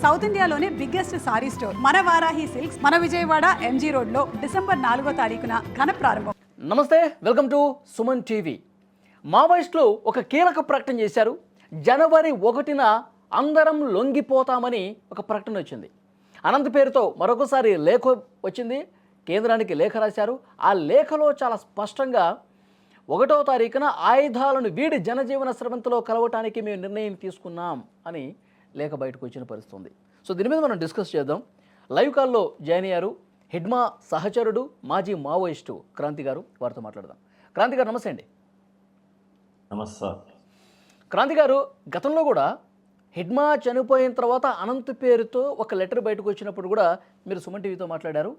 South ఇండియాలోనే biggest sorry store మన Varahi silks మన విజయవాడ ఎంజీ రోడ్ లో డిసెంబర్ 4వ తారీఖున ఘన ప్రారంభం. నమస్తే, వెల్కమ్ టు సుమన్ టీవీ. మావోయిస్టులు ఒక కీలక ప్రకటన చేశారు. జనవరి 1న అందరం లొంగిపోతామని ఒక ప్రకటన వచ్చింది. అనంత్ పేరుతో మరొకసారి లేఖ వచ్చింది. కేంద్రానికి లేఖ రాశారు. ఆ లేఖలో చాలా స్పష్టంగా 1వ తారీఖున ఆయుధాలను వీడి జనజీవన స్రవంతిలో కలవటానికి మేము నిర్ణయం తీసుకున్నాం అని లేఖ బయటకు వచ్చిన పరిస్థితి ఉంది. సో దీని మీద మనం డిస్కస్ చేద్దాం. లైవ్ కాల్లో జాయిన్ అయ్యారు హిడ్మా సహచరుడు మాజీ మావోయిస్టు క్రాంతి గారు. వారితో మాట్లాడదాం. క్రాంతి గారు నమస్తే అండి. నమస్తే. క్రాంతి గారు, గతంలో కూడా హిడ్మా చనిపోయిన తర్వాత అనంత్ పేరుతో ఒక లెటర్ బయటకు వచ్చినప్పుడు కూడా మీరు సుమన్ టీవీతో మాట్లాడారు.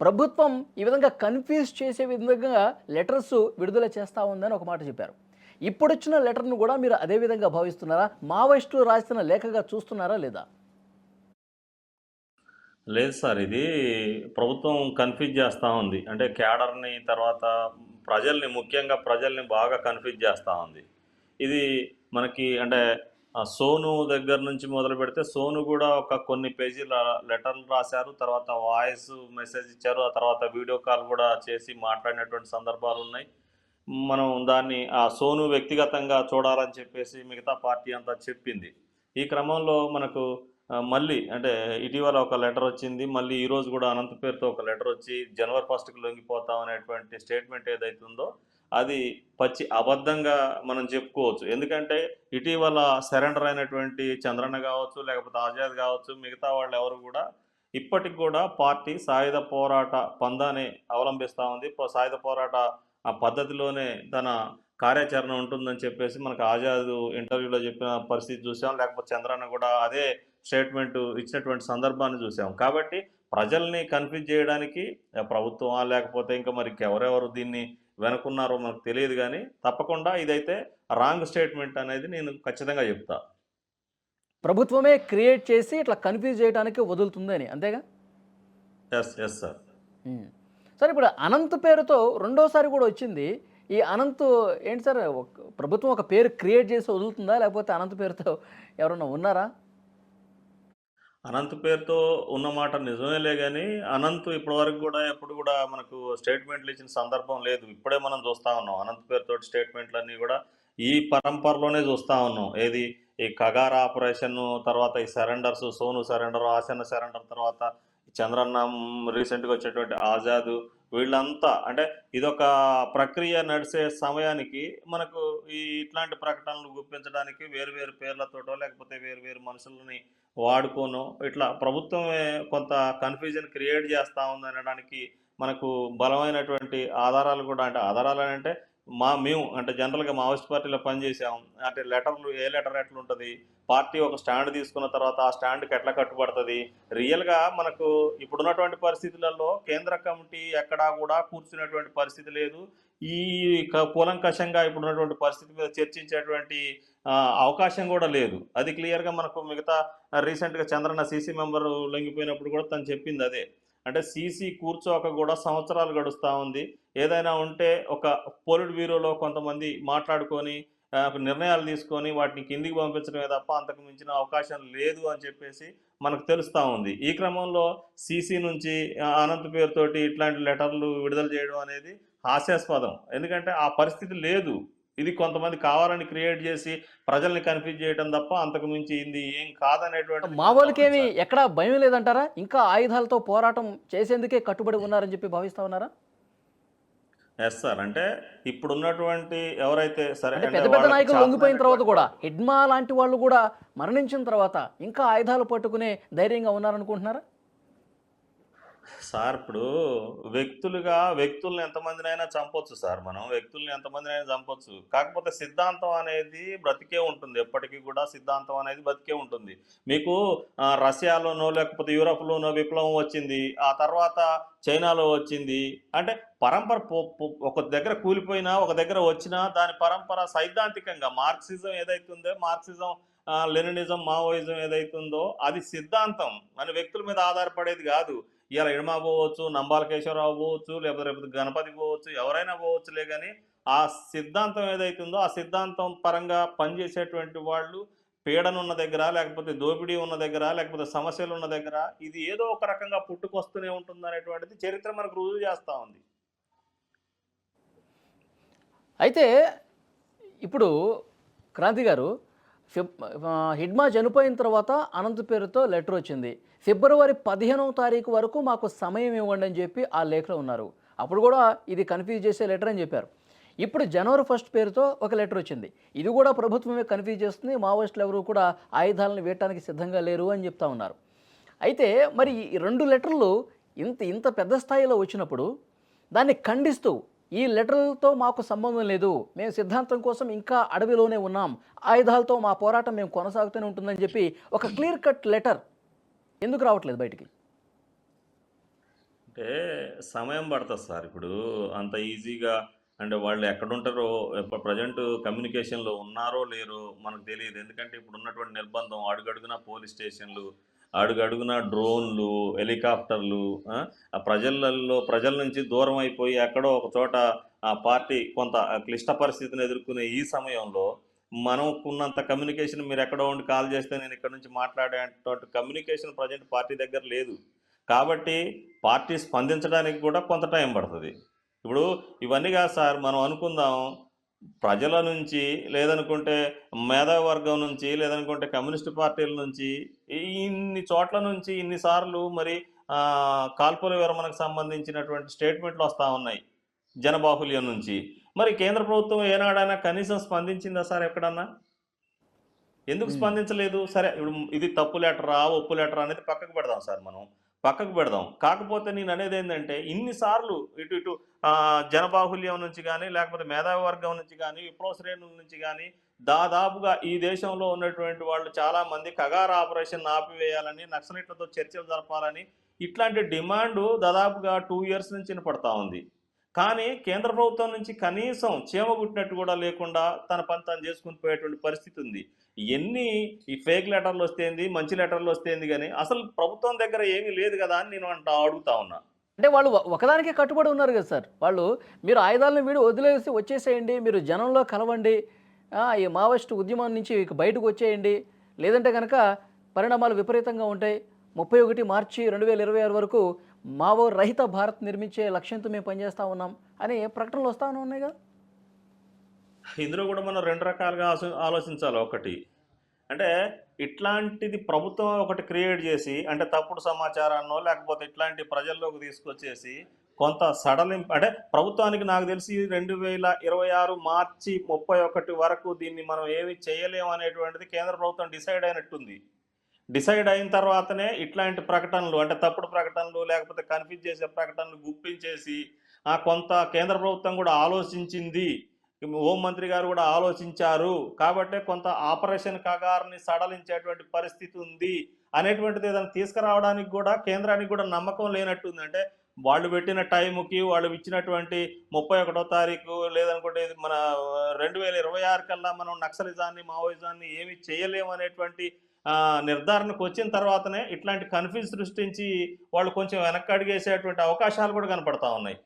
ప్రభుత్వం ఈ విధంగా కన్ఫ్యూజ్ చేసే విధంగా లెటర్స్ విడుదల చేస్తూ ఉందని ఒక మాట చెప్పారు. ఇప్పుడు వచ్చిన లెటర్ను కూడా మీరు అదే విధంగా భావిస్తున్నారా? మావోయిస్టులు రాసిన లేఖగా చూస్తున్నారా లేదా? లేదు సార్, ఇది ప్రభుత్వం కన్ఫ్యూజ్ చేస్తూ ఉంది. అంటే క్యాడర్ని, తర్వాత ముఖ్యంగా ప్రజల్ని బాగా కన్ఫ్యూజ్ చేస్తూ ఉంది. ఇది మనకి అంటే సోను దగ్గర నుంచి మొదలు పెడితే సోను కూడా ఒక కొన్ని పేజీల లెటర్లు రాశారు. తర్వాత వాయిస్ మెసేజ్ ఇచ్చారు. ఆ తర్వాత వీడియో కాల్ కూడా చేసి మాట్లాడినటువంటి సందర్భాలు ఉన్నాయి. మనం దాన్ని ఆ సోను వ్యక్తిగతంగా చూడాలని చెప్పేసి మిగతా పార్టీ అంతా చెప్పింది. ఈ క్రమంలో మనకు మళ్ళీ అంటే ఇటీవల ఒక లెటర్ వచ్చింది. మళ్ళీ ఈరోజు కూడా అనంత్ పేరుతో ఒక లెటర్ వచ్చి జనవరి 1కి లొంగిపోతాం అనేటువంటి స్టేట్మెంట్ ఏదైతుందో అది పచ్చి అబద్ధంగా మనం చెప్పుకోవచ్చు. ఎందుకంటే ఇటీవల సరెండర్ అయినటువంటి చంద్రన్న కావచ్చు, లేకపోతే ఆజాద్ కావచ్చు, మిగతా వాళ్ళు ఎవరు కూడా ఇప్పటికి కూడా పార్టీ సాయుధ పోరాట పందాన్ని అవలంబిస్తూ ఉంది. సాయుధ పోరాట ఆ పద్ధతిలోనే తన కార్యాచరణ ఉంటుందని చెప్పేసి మనకు ఆజాద్ ఇంటర్వ్యూలో చెప్పిన పరిస్థితి చూసాం. లేకపోతే చంద్రన్న కూడా అదే స్టేట్మెంట్ ఇచ్చినటువంటి సందర్భాన్ని చూసాం. కాబట్టి ప్రజల్ని కన్ఫ్యూజ్ చేయడానికి ప్రభుత్వమా లేకపోతే ఇంకా మరి ఎవరెవరు దీన్ని వెనుకున్నారో మనకు తెలియదు. కానీ తప్పకుండా ఇదైతే రాంగ్ స్టేట్మెంట్ అనేది నేను ఖచ్చితంగా చెప్తా. ప్రభుత్వమే క్రియేట్ చేసి ఇట్లా కన్ఫ్యూజ్ చేయడానికి వదులుతుందని, అంతేగా? Yes sir. సార్, ఇప్పుడు అనంత్ పేరుతో రెండోసారి కూడా వచ్చింది. ఈ అనంత్ ఏంటి సార్, ప్రభుత్వం ఒక పేరు క్రియేట్ చేసి వదులుతుందా, లేకపోతే అనంత్ పేరుతో ఎవరన్నా ఉన్నారా? అనంత్ పేరుతో ఉన్నమాట నిజమేలే, కానీ అనంత్ ఇప్పటివరకు కూడా ఎప్పుడు కూడా మనకు స్టేట్మెంట్లు ఇచ్చిన సందర్భం లేదు. ఇప్పుడే మనం చూస్తూ ఉన్నాం అనంత్ పేరుతో స్టేట్మెంట్లన్నీ కూడా ఈ పరంపరలోనే చూస్తూ ఉన్నాం. ఏది ఈ కగార్ ఆపరేషన్, తర్వాత ఈ సరెండర్స్, సోను సరెండర్, ఆసన్న సరెండర్, తర్వాత చంద్రన్న, రీసెంట్గా వచ్చేటువంటి ఆజాద్, వీళ్ళంతా అంటే ఇదొక ప్రక్రియ నడిచే సమయానికి మనకు ఇట్లాంటి ప్రకటనలు గుప్పించడానికి వేరు పేర్లతోటో లేకపోతే వేరు మనుషులని వాడుకోనో ఇట్లా ప్రభుత్వమే కొంత కన్ఫ్యూజన్ క్రియేట్ చేస్తూ ఉంది అనడానికి మనకు బలమైనటువంటి ఆధారాలు కూడా, అంటే ఆధారాలు అంటే మేము అంటే జనరల్గా మావోయిస్ట్ పార్టీలో పనిచేసాం. అంటే లెటర్లు ఏ లెటర్ ఎట్లా ఉంటుంది, పార్టీ ఒక స్టాండ్ తీసుకున్న తర్వాత ఆ స్టాండ్కి ఎట్లా కట్టుబడుతుంది. రియల్గా మనకు ఇప్పుడున్నటువంటి పరిస్థితులలో కేంద్ర కమిటీ ఎక్కడా కూడా కూర్చున్నటువంటి పరిస్థితి లేదు. ఈ కూలంకషంగా ఇప్పుడున్నటువంటి పరిస్థితి మీద చర్చించేటువంటి అవకాశం కూడా లేదు. అది క్లియర్గా మనకు మిగతా రీసెంట్గా చంద్రన్న సీసీ మెంబర్ లొంగిపోయినప్పుడు కూడా తను చెప్పింది అదే. అంటే సీసీ కూర్చోక కూడా సంవత్సరాలు గడుస్తూ ఉంది. ఏదైనా ఉంటే ఒక పోలిట్ బ్యూరోలో కొంతమంది మాట్లాడుకొని నిర్ణయాలు తీసుకొని వాటిని కిందికి పంపించడమే తప్ప అంతకు మించిన అవకాశం లేదు అని చెప్పేసి మనకు తెలుస్తూ ఉంది. ఈ క్రమంలో సీసీ నుంచి అనంత్ పేరుతోటి ఇట్లాంటి లెటర్లు విడుదల చేయడం అనేది హాస్యాస్పదం. ఎందుకంటే ఆ పరిస్థితి లేదు. ఇది కొంతమంది కావాలని క్రియేట్ చేసి ప్రజల్ని కన్ఫ్యూజ్ చేయడం తప్ప అంతకు మించి ఇది ఏం కాదనేటువంటి. మావోలకేమి ఎక్కడా భయం లేదంటారా? ఇంకా ఆయుధాలతో పోరాటం చేసేందుకే కట్టుబడి ఉన్నారని చెప్పి భావిస్తా ఉన్నారా? Yes sir. అంటే ఇప్పుడున్నటువంటి ఎవరైతే సరే పెద్ద పెద్ద నాయకులు లొంగిపోయిన తర్వాత కూడా హిడ్మా లాంటి వాళ్ళు కూడా మరణించిన తర్వాత ఇంకా ఆయుధాలు పట్టుకునే ధైర్యంగా ఉన్నారనుకుంటున్నారా? సార్, ఇప్పుడు వ్యక్తుల్ని ఎంతమందినైనా చంపొచ్చు సార్. మనం వ్యక్తుల్ని ఎంతమందినైనా చంపొచ్చు. కాకపోతే సిద్ధాంతం అనేది బ్రతికే ఉంటుంది. ఎప్పటికీ కూడా సిద్ధాంతం అనేది బతికే ఉంటుంది. మీకు రష్యాలోనో లేకపోతే యూరోప్లోనో విప్లవం వచ్చింది, ఆ తర్వాత చైనాలో వచ్చింది. అంటే పరంపర ఒక దగ్గర కూలిపోయినా ఒక దగ్గర వచ్చినా దాని పరంపర సైద్ధాంతికంగా మార్క్సిజం ఏదైతుందో, మార్క్సిజం, లెనినిజం, మావోయిజం ఏదైతుందో అది సిద్ధాంతం. మన వ్యక్తుల మీద ఆధారపడేది కాదు. ఇలా ఇడమా పోవచ్చు, నంబాల కేశవరావు పోవచ్చు, లేకపోతే గణపతి పోవచ్చు, ఎవరైనా పోవచ్చులే. కానీ ఆ సిద్ధాంతం ఏదైతుందో ఆ సిద్ధాంతం పరంగా పనిచేసేటువంటి వాళ్ళు పీడన ఉన్న దగ్గర, లేకపోతే దోపిడీ ఉన్న దగ్గర, లేకపోతే సమస్యలు ఉన్న దగ్గర ఇది ఏదో ఒక రకంగా పుట్టుకొస్తూనే ఉంటుందనేటువంటిది చరిత్ర మనకు రుజువు చేస్తా ఉంది. అయితే ఇప్పుడు క్రాంతి గారు హిడ్మా చనిపోయిన తర్వాత అనంత్ పేరుతో లెటర్ వచ్చింది. ఫిబ్రవరి 15వ తారీఖు వరకు మాకు సమయం ఇవ్వండి అని చెప్పి ఆ లేఖలో ఉన్నారు. అప్పుడు కూడా ఇది కన్ఫ్యూజ్ చేసే లెటర్ అని చెప్పారు. ఇప్పుడు జనవరి 1 పేరుతో ఒక లెటర్ వచ్చింది. ఇది కూడా ప్రభుత్వమే కన్ఫ్యూజ్ చేస్తుంది. మావోయిస్టులు ఎవరు కూడా ఆయుధాలను వేయటానికి సిద్ధంగా లేరు అని చెప్తా ఉన్నారు. అయితే మరి ఈ 2 లెటర్లు ఇంత పెద్ద స్థాయిలో వచ్చినప్పుడు దాన్ని ఖండిస్తూ ఈ లెటర్లతో మాకు సంబంధం లేదు, మేము సిద్ధాంతం కోసం ఇంకా అడవిలోనే ఉన్నాం, ఆయుధాలతో మా పోరాటం మేము కొనసాగుతూనే ఉంటుందని చెప్పి ఒక క్లియర్ కట్ లెటర్ ఎందుకు రావట్లేదు బయటికి? అంటే సమయం పడుతుంది సార్. ఇప్పుడు అంత ఈజీగా అంటే వాళ్ళు ఎక్కడుంటారో ప్రజెంట్ కమ్యూనికేషన్‌లో ఉన్నారో లేరో మనకు తెలీదు. ఎందుకంటే ఇప్పుడు ఉన్నటువంటి నిర్బంధం అడుగడుగునా పోలీస్ స్టేషన్‌లు, అడుగడుగునా డ్రోన్‌లు, హెలికాప్టర్లు ప్రజల నుంచి దూరం అయిపోయి ఎక్కడో ఒక చోట ఆ పార్టీ కొంత క్లిష్ట పరిస్థితిని ఎదుర్కొనే ఈ సమయంలో మనకున్నంత కమ్యూనికేషన్ మీరెక్కడో ఉండి కాల్ చేస్తే నేను ఇక్కడ నుంచి మాట్లాడేటువంటి కమ్యూనికేషన్ ప్రజెంట్ పార్టీ దగ్గర లేదు. కాబట్టి పార్టీ స్పందించడానికి కూడా కొంత టైం పడతది. ఇప్పుడు ఇవన్నీ కాదు సార్, మనం అనుకుందాం ప్రజల నుంచి, లేదనుకుంటే మేధావి వర్గం నుంచి, లేదనుకుంటే కమ్యూనిస్ట్ పార్టీల నుంచి, ఇన్ని చోట్ల నుంచి ఇన్ని సార్లు మరి కాల్పుల విరమణకు సంబంధించినటువంటి స్టేట్మెంట్లు వస్తా ఉన్నాయి జనబాహుల్యం నుంచి. మరి కేంద్ర ప్రభుత్వం ఏనాడైనా కనీసం స్పందించిందా సార్ ఎక్కడన్నా? ఎందుకు స్పందించలేదు? సరే ఇప్పుడు ఇది తప్పు లెటరా, ఒప్పు లెటరా అనేది పక్కకు పెడదాం సార్ మనం. పక్కకు పెడదాం. కాకపోతే నేననేదేంటంటే ఇన్ని సార్లు ఇటు జనబాహుల్యం నుంచి గానీ, లేకపోతే మేధావి వర్గం నుంచి గానీ, విప్లవ శ్రేణుల నుంచి గానీ, దాదాపుగా ఈ దేశంలో ఉన్నటువంటి వాళ్ళు చాలామంది కగార్ ఆపరేషన్‌ని ఆపివేయాలని, నక్సలైట్లతో చర్చలు జరపాలని ఇట్లాంటి డిమాండు దాదాపుగా 2 ఇయర్స్ నుంచి వినపడతా ఉంది. కానీ కేంద్ర ప్రభుత్వం నుంచి కనీసం చీమ కుట్టినట్టు కూడా లేకుండా తన పని తాను చేసుకొని పోయేటువంటి పరిస్థితి ఉంది. ఎన్ని ఈ ఫేక్ లెటర్లు వస్తేంది, మంచి లెటర్లు వస్తేంది గానీ అసలు ప్రభుత్వం దగ్గర ఏమీ లేదు కదా అని నేను అడుగుతా ఉన్నా. అంటే వాళ్ళు ఒకదానికే కట్టుబడి ఉన్నారు కదా సార్. వాళ్ళు మీరు ఆయుధాలను వదిలేసి వచ్చేసేయండి, మీరు జనంలో కలవండి, ఈ మావోయిస్టు ఉద్యమం నుంచి బయటకు వచ్చేయండి, లేదంటే కనుక పరిణామాలు విపరీతంగా ఉంటాయి, 31 మార్చి 2026 వరకు మావో రహిత భారత్ నిర్మించే లక్ష్యంతో మేము పనిచేస్తూ ఉన్నాం అని ప్రకటనలు వస్తూనే ఉన్నాయి కదా. ఇందులో కూడా మనం 2 రకాలుగా ఆలోచించాలి. ఒకటి అంటే ఇట్లాంటిది ప్రభుత్వం ఒకటి క్రియేట్ చేసి, అంటే తప్పుడు సమాచారాన్నో లేకపోతే ఇట్లాంటి ప్రజల్లోకి తీసుకొచ్చేసి కొంత సడలింపు, అంటే ప్రభుత్వానికి నాకు తెలిసి 2026 మార్చి 31 వరకు దీన్ని మనం ఏమి చేయలేము అనేటువంటిది కేంద్ర ప్రభుత్వం డిసైడ్ అయినట్టుంది. డిసైడ్ అయిన తర్వాతనే ఇట్లాంటి ప్రకటనలు, అంటే తప్పుడు ప్రకటనలు లేకపోతే కన్ఫ్యూజ్ చేసే ప్రకటనలు గుప్పించేసి కొంత కేంద్ర ప్రభుత్వం కూడా ఆలోచించింది, హోంమంత్రి గారు కూడా ఆలోచించారు కాబట్టే కొంత ఆపరేషన్ కగార్ని సడలించేటువంటి పరిస్థితి ఉంది అనేటువంటిది ఏదైనా తీసుకురావడానికి కూడా కేంద్రానికి కూడా నమ్మకం లేనట్టుంది. అంటే వాళ్ళు పెట్టిన టైంకి, వాళ్ళు ఇచ్చినటువంటి 31వ తారీఖు లేదనుకుంటే మన 2026 కల్లా మనం నక్సలిజాన్ని, మావోయిజాన్ని ఏమి చేయలేము అనేటువంటి నిర్ధారణకు వచ్చిన తర్వాతనే ఇట్లాంటి కన్ఫ్యూజ్ సృష్టించి వాళ్ళు కొంచెం వెనక్కి అడిగేసేటువంటి అవకాశాలు కూడా కనపడతా ఉన్నాయి.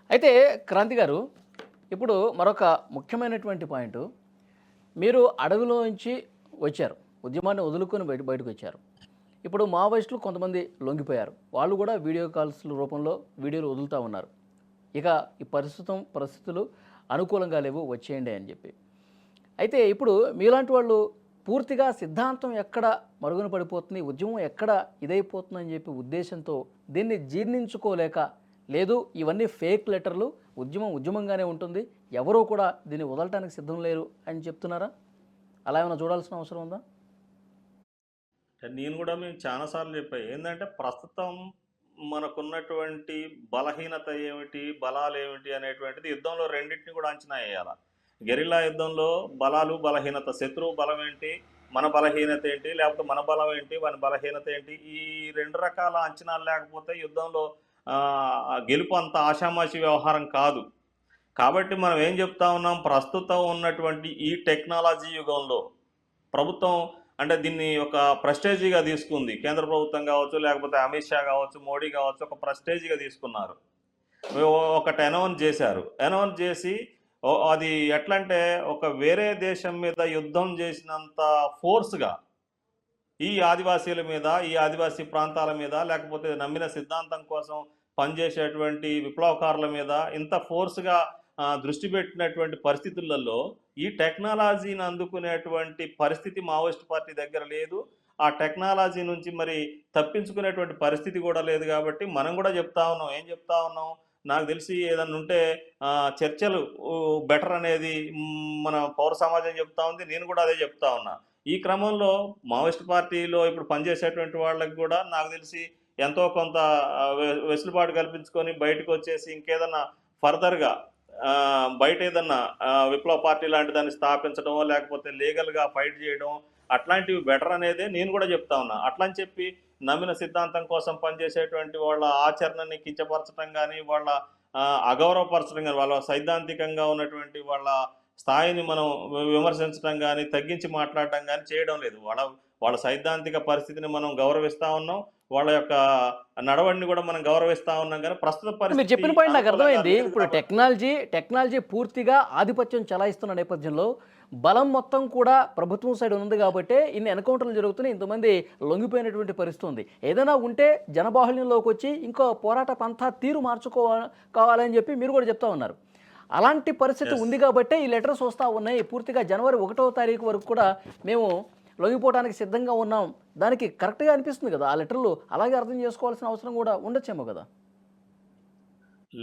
అయితే క్రాంతి గారు, ఇప్పుడు మరొక ముఖ్యమైనటువంటి పాయింట్, మీరు అడవిలో నుంచి వచ్చారు, ఉద్యమాన్ని వదులుకొని బయటకు వచ్చారు. ఇప్పుడు మావోయిస్టులు కొంతమంది లొంగిపోయారు, వాళ్ళు కూడా వీడియో కాల్స్ రూపంలో వీడియోలు వదులుతూ ఉన్నారు. ఇక ఈ పరిస్థితులు అనుకూలంగా లేవు, వచ్చేయండి అని చెప్పి. అయితే ఇప్పుడు మీలాంటి వాళ్ళు పూర్తిగా సిద్ధాంతం ఎక్కడ మరుగున పడిపోతుంది, ఉద్యమం ఎక్కడ ఇదైపోతుందని చెప్పి ఉద్దేశంతో దీన్ని జీర్ణించుకోలేక, లేదు ఇవన్నీ ఫేక్ లెటర్లు, ఉద్యమంగానే ఉంటుంది, ఎవరూ కూడా దీన్ని వదలటానికి సిద్ధం లేరు అని చెప్తున్నారా? అలా ఏమైనా చూడాల్సిన అవసరం ఉందా? నేను కూడా మేము చాలాసార్లు చెప్పాయి ఏంటంటే ప్రస్తుతం మనకున్నటువంటి బలహీనత ఏమిటి, బలాలు ఏమిటి అనేటువంటిది యుద్ధంలో రెండింటిని కూడా అంచనా వేయాలి. గెరిల్లా యుద్ధంలో బలాలు, బలహీనత, శత్రువు బలం ఏంటి, మన బలహీనత ఏంటి, లేకపోతే మన బలం ఏంటి, మన బలహీనత ఏంటి, ఈ 2 రకాల అంచనాలు లేకపోతే యుద్ధంలో గెలుపు అంత ఆషామాషి వ్యవహారం కాదు. కాబట్టి మనం ఏం చెప్తా ఉన్నాం, ప్రస్తుతం ఉన్నటువంటి ఈ టెక్నాలజీ యుగంలో ప్రభుత్వం అంటే దీన్ని ఒక ప్రెస్టేజీగా తీసుకుంది. కేంద్ర ప్రభుత్వం కావచ్చు, లేకపోతే అమిత్ షా కావచ్చు, మోడీ కావచ్చు, ఒక ప్రెస్టేజీగా తీసుకున్నారు. ఒకటి అనౌన్స్ చేశారు. అనౌన్స్ చేసి అది ఎట్లా అంటే ఒక వేరే దేశం మీద యుద్ధం చేసినంత ఫోర్స్గా ఈ ఆదివాసీల మీద, ఈ ఆదివాసీ ప్రాంతాల మీద, లేకపోతే నమ్మిన సిద్ధాంతం కోసం పనిచేసేటువంటి విప్లవకారుల మీద ఇంత ఫోర్స్గా దృష్టి పెట్టినటువంటి పరిస్థితులలో ఈ టెక్నాలజీని అందుకునేటువంటి పరిస్థితి మావోయిస్ట్ పార్టీ దగ్గర లేదు. ఆ టెక్నాలజీ నుంచి మరి తప్పించుకునేటువంటి పరిస్థితి కూడా లేదు. కాబట్టి మనం కూడా చెప్తా ఉన్నాం. ఏం చెప్తా ఉన్నాం? నాకు తెలిసి ఏదన్నా ఉంటే చర్చలు బెటర్ అనేది మన పౌర సమాజం చెప్తా ఉంది. నేను కూడా అదే చెప్తా ఉన్నా. ఈ క్రమంలో మావోయిస్ట్ పార్టీలో ఇప్పుడు పనిచేసేటువంటి వాళ్ళకి కూడా నాకు తెలిసి ఎంతో కొంత వెసులుబాటు కల్పించుకొని బయటకు వచ్చేసి ఇంకేదన్నా ఫర్దర్గా బయట ఏదన్నా విప్లవ పార్టీ లాంటి దాన్ని స్థాపించడమో లేకపోతే లీగల్గా ఫైట్ చేయడం అట్లాంటివి బెటర్ అనేదే నేను కూడా చెప్తా ఉన్నా. అట్లా అని చెప్పి నమ్మిన సిద్ధాంతం కోసం పనిచేసేటువంటి వాళ్ళ ఆచరణని కించపరచడం కానీ, వాళ్ళ అగౌరవపరచడం కానీ, వాళ్ళ సైద్ధాంతికంగా ఉన్నటువంటి వాళ్ళ స్థాయిని మనం విమర్శించడం కానీ, తగ్గించి మాట్లాడడం కానీ చేయడం లేదు. వాళ్ళ వాళ్ళ సైద్ధాంతిక పరిస్థితిని మనం గౌరవిస్తూ ఉన్నాం. వాళ్ళ యొక్క నడవడిని కూడా మనం గౌరవిస్తూ ఉన్నాం. కానీ ప్రస్తుత మీరు పరిస్థితి చెప్పిన పాయింట్ నాకు అనుకూలంగా అర్థమైంది. లేదు ఇప్పుడు కాబట్టి టెక్నాలజీ పూర్తిగా ఆధిపత్యం చెలాయిస్తున్న నేపథ్యంలో బలం మొత్తం కూడా ప్రభుత్వం సైడ్ ఉంది కాబట్టి ఇన్ని ఎన్కౌంటర్లు జరుగుతున్నాయి, ఇంతమంది లొంగిపోయినటువంటి పరిస్థితి ఉంది. ఏదైనా ఉంటే జనబాహుళ్యంలోకి వచ్చి ఇంకో పోరాట పంథా తీరు కావాలని చెప్పి మీరు కూడా చెప్తా ఉన్నారు. అలాంటి పరిస్థితి ఎస్ ఉంది కాబట్టే ఈ లెటర్స్ వస్తూ ఉన్నాయి. పూర్తిగా జనవరి 1వ తారీఖు వరకు కూడా మేము లొంగిపోవడానికి సిద్ధంగా ఉన్నాం. దానికి కరెక్ట్గా అనిపిస్తుంది కదా. ఆ లెటర్లు అలాగే అర్థం చేసుకోవాల్సిన అవసరం కూడా ఉండొచ్చేమో కదా.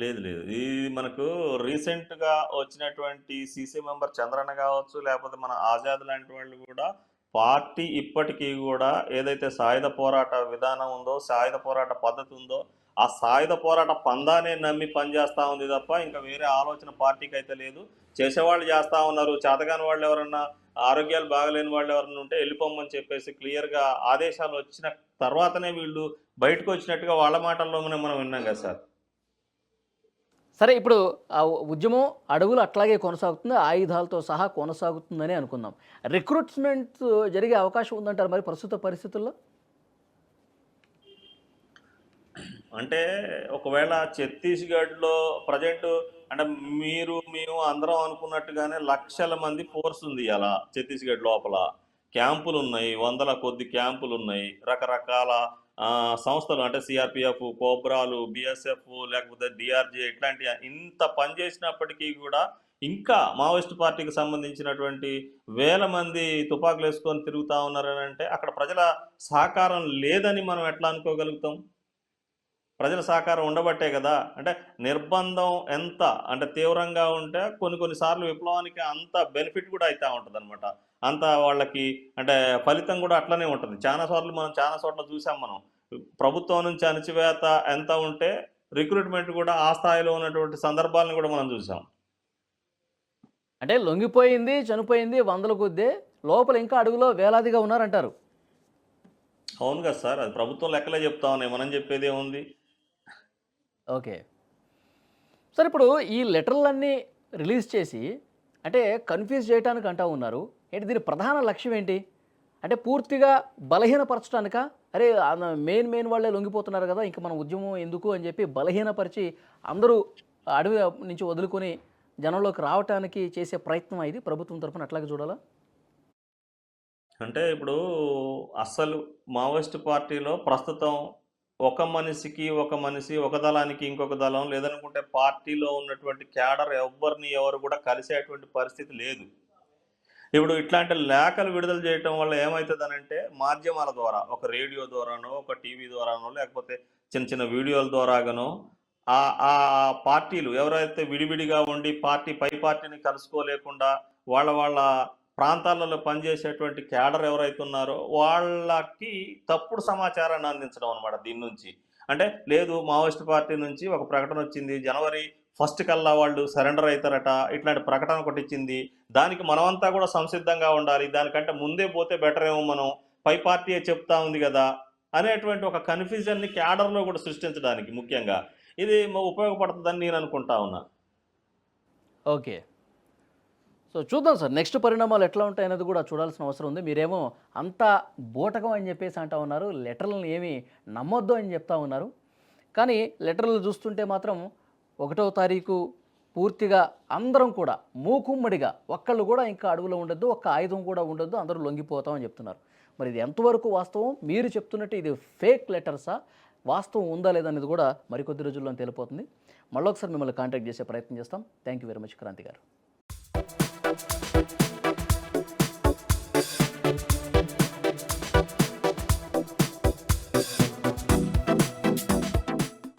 లేదు లేదు ఇది మనకు రీసెంట్గా వచ్చినటువంటి సీసీ మెంబర్ చంద్రన్న కావచ్చు, లేకపోతే మన ఆజాద్ లాంటి వాళ్ళు కూడా పార్టీ ఇప్పటికీ కూడా ఏదైతే సాయుధ పోరాట విధానం ఉందో, సాయుధ పోరాట పద్ధతి ఉందో, ఆ సాయుధ పోరాట పందానే నమ్మి పనిచేస్తూ ఉంది తప్ప ఇంకా వేరే ఆలోచన పార్టీకి అయితే లేదు. చేసేవాళ్ళు చేస్తూ ఉన్నారు. చేతగాని వాళ్ళు ఎవరన్నా, ఆరోగ్యాలు బాగలేని వాళ్ళు ఎవరన్నా ఉంటే వెళ్ళిపోమని చెప్పేసి క్లియర్గా ఆదేశాలు వచ్చిన తర్వాతనే వీళ్ళు బయటకు వచ్చినట్టుగా వాళ్ళ మాటల్లోనే మనం విన్నాం కదా సార్. సరే, ఇప్పుడు ఆ ఉద్యమం అడవులు అట్లాగే కొనసాగుతుంది, ఆయుధాలతో సహా కొనసాగుతుందని అనుకుందాం. రిక్రూట్మెంట్ జరిగే అవకాశం ఉందంటారు మరి ప్రస్తుత పరిస్థితుల్లో? అంటే ఒకవేళ ఛత్తీస్గఢ్లో ప్రజెంట్ అంటే మేము అందరం అనుకున్నట్టుగానే లక్షల మంది ఫోర్స్ ఉంది అలా ఛత్తీస్గఢ్ లోపల. క్యాంపులు ఉన్నాయి, వందల కొద్ది క్యాంపులు ఉన్నాయి, రకరకాల సంస్థలు అంటే సిఆర్పిఎఫ్, కోబ్రాలు, బిఎస్ఎఫ్, లేకపోతే డిఆర్జే ఇట్లాంటి ఇంత పనిచేసినప్పటికీ కూడా ఇంకా మావోయిస్ట్ పార్టీకి సంబంధించినటువంటి వేల మంది తుపాకులు వేసుకొని తిరుగుతూ ఉన్నారని అంటే అక్కడ ప్రజల సహకారం లేదని మనం ఎట్లా అనుకోగలుగుతాం? ప్రజల సహకారం ఉండబట్టే కదా. అంటే నిర్బంధం ఎంత అంటే తీవ్రంగా ఉంటే కొన్నిసార్లు విప్లవానికి అంత బెనిఫిట్ కూడా అవుతూ ఉంటుంది అనమాట. అంత వాళ్ళకి అంటే ఫలితం కూడా అట్లనే ఉంటుంది. చాలా చోట్ల చూసాం మనం. ప్రభుత్వం నుంచి అణచివేత ఎంత ఉంటే రిక్రూట్మెంట్ కూడా ఆ స్థాయిలో ఉన్నటువంటి సందర్భాలను కూడా మనం చూసాం. అంటే లొంగిపోయింది, చనిపోయింది వందల కొద్దే, లోపల ఇంకా అడుగులో వేలాదిగా ఉన్నారంటారు. అవును కదా సార్. అది ప్రభుత్వం లెక్కలే చెప్తా ఉన్నాయి. మనం చెప్పేది ఏముంది? ఓకే. సరే, ఇప్పుడు ఈ లెటర్లన్నీ రిలీజ్ చేసి అంటే కన్ఫ్యూజ్ చేయడానికి అంటూ ఉన్నారు. ఏంటి దీని ప్రధాన లక్ష్యం ఏంటి? అంటే పూర్తిగా బలహీనపరచడానికా? అరే మెయిన్ వాళ్ళే లొంగిపోతున్నారు కదా, ఇంకా మన ఉద్యమం ఎందుకు అని చెప్పి బలహీనపరిచి అందరూ అడవి నుంచి వదులుకొని జనంలోకి రావటానికి చేసే ప్రయత్నం ఇది ప్రభుత్వం తరఫున అట్లాగే చూడాలా? అంటే ఇప్పుడు అస్సలు మావోయిస్ట్ పార్టీలో ప్రస్తుతం ఒక మనిషికి ఒక మనిషి, ఒక దళానికి ఇంకొక దళం, లేదనుకుంటే పార్టీలో ఉన్నటువంటి క్యాడర్ ఎవరు కూడా కలిసేటువంటి పరిస్థితి లేదు. ఇప్పుడు ఇట్లాంటి లేఖలు విడుదల చేయటం వల్ల ఏమవుతుందనంటే మాధ్యమాల ద్వారా, ఒక రేడియో ద్వారానో, ఒక టీవీ ద్వారానో, లేకపోతే చిన్న చిన్న వీడియోల ద్వారాగానో ఆ ఆ పార్టీలు ఎవరైతే విడివిడిగా ఉండి పై పార్టీని కలుసుకోలేకుండా వాళ్ళ ప్రాంతాలలో పనిచేసేటువంటి క్యాడర్ ఎవరైతే ఉన్నారో వాళ్ళకి తప్పుడు సమాచారాన్ని అందించడం అనమాట దీని నుంచి. అంటే లేదు మావోయిస్ట్ పార్టీ నుంచి ఒక ప్రకటన వచ్చింది, జనవరి 1 కల్లా వాళ్ళు సరెండర్ అవుతారట, ఇట్లాంటి ప్రకటన ఒకటి ఇచ్చింది, దానికి మనమంతా కూడా సంసిద్ధంగా ఉండాలి, దానికంటే ముందే పోతే బెటర్ ఏమో, మనం పై పార్టీయే చెప్తా ఉంది కదా అనేటువంటి ఒక కన్ఫ్యూజన్ని క్యాడర్లో కూడా సృష్టించడానికి ముఖ్యంగా ఇది ఉపయోగపడుతుందని నేను అనుకుంటా ఉన్నా. ఓకే. సో చూద్దాం సార్, నెక్స్ట్ పరిణామాలు ఎట్లా ఉంటాయనేది కూడా చూడాల్సిన అవసరం ఉంది. మీరేమో అంతా బూటకం అని చెప్పేసి అంటా ఉన్నారు, లెటర్లను ఏమీ నమ్మొద్దు అని చెప్తా ఉన్నారు. కానీ లెటర్లు చూస్తుంటే మాత్రం 1వ తారీఖు పూర్తిగా అందరం కూడా మూకుమ్మడిగా ఒక్కళ్ళు కూడా ఇంకా అడవిలో ఉండొద్దు, ఒక్క ఆయుధం కూడా ఉండొద్దు, అందరూ లొంగిపోతామని చెప్తున్నారు. మరి ఇది ఎంతవరకు వాస్తవం? మీరు చెప్తున్నట్టు ఇది ఫేక్ లెటర్సా, వాస్తవం ఉందా లేదా అనేది కూడా మరికొద్ది రోజుల్లో తెలిపోతుంది. మళ్ళొకసారి మిమ్మల్ని కాంటాక్ట్ చేసే ప్రయత్నం చేస్తాం. Thank you very much Kranthi గారు.